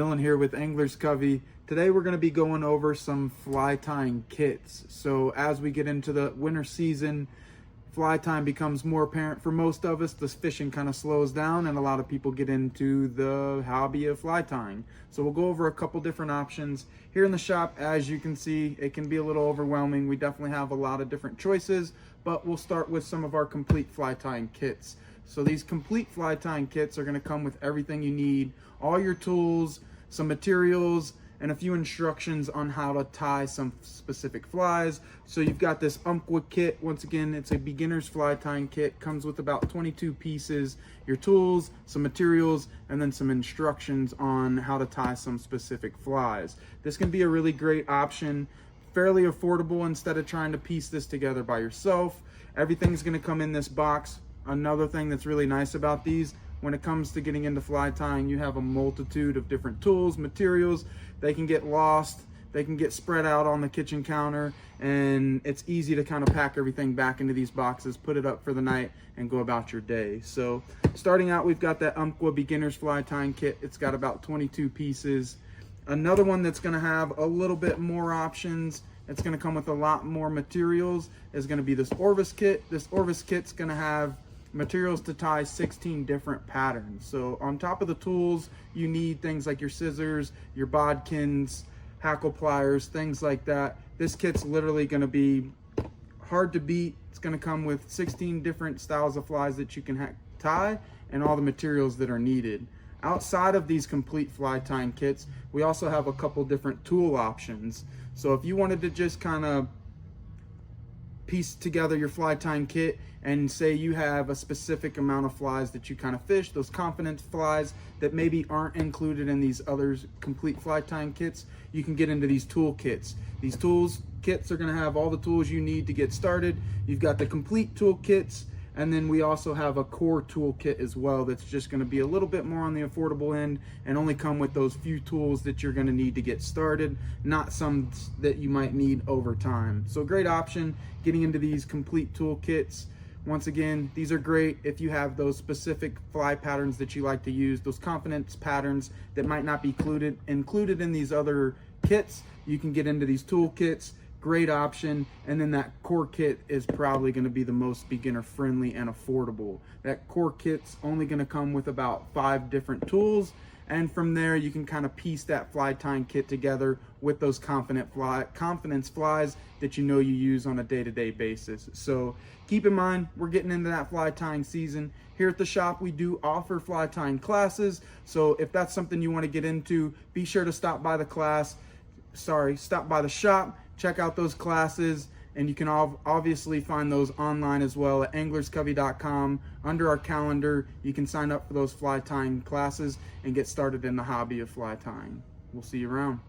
Dylan here with Anglers Covey. Today we're going to be going over some fly tying kits. So as we get into the winter season, fly tying becomes more apparent for most of us. The fishing kind of slows down and a lot of people get into the hobby of fly tying. So we'll go over a couple different options. Here in the shop, as you can see, it can be a little overwhelming. We definitely have a lot of different choices, but we'll start with some of our complete fly tying kits. So these complete fly tying kits are going to come with everything you need, all your tools, some materials, and a few instructions on how to tie some specific flies. So you've got this Umpqua kit. Once again, it's a beginner's fly tying kit. Comes with about 22 pieces, your tools, some materials, and then some instructions on how to tie some specific flies. This can be a really great option, fairly affordable instead of trying to piece this together by yourself. Everything's gonna come in this box. Another thing that's really nice about these, when it comes to getting into fly tying, you have a multitude of different tools, materials. They can get lost, they can get spread out on the kitchen counter, and it's easy to kind of pack everything back into these boxes, put it up for the night, and go about your day. So starting out, we've got that Umpqua beginner's fly tying kit. It's got about 22 pieces. Another one that's gonna have a little bit more options, it's gonna come with a lot more materials, is gonna be this Orvis kit. This Orvis kit's gonna have materials to tie 16 different patterns. So on top of the tools, you need things like your scissors, your bodkins, hackle pliers, things like that. This kit's literally going to be hard to beat. It's going to come with 16 different styles of flies that you can tie and all the materials that are needed. Outside of these complete fly tying kits, we also have a couple different tool options. So if you wanted to just kind of piece together your fly tying kit and say you have a specific amount of flies that you kind of fish, those confidence flies that maybe aren't included in these other complete fly tying kits, you can get into these tool kits. These tools kits are going to have all the tools you need to get started. You've got the complete tool kits, and then we also have a core tool kit as well that's just going to be a little bit more on the affordable end and only come with those few tools that you're going to need to get started, not some that you might need over time. So great option getting into these complete tool kits. Once again, these are great if you have those specific fly patterns that you like to use, those confidence patterns that might not be included in these other kits. You can get into these tool kits. Great option. And then that core kit is probably going to be the most beginner friendly and affordable. That core kit's only going to come with about 5 different tools, and from there you can kind of piece that fly tying kit together with those confidence flies that you know you use on a day-to-day basis. So keep in mind, we're getting into that fly tying season. Here at the shop, we do offer fly tying classes. So if that's something you want to get into, be sure to stop by the shop, check out those classes, and you can obviously find those online as well at anglerscovey.com. Under our calendar, you can sign up for those fly tying classes and get started in the hobby of fly tying. We'll see you around.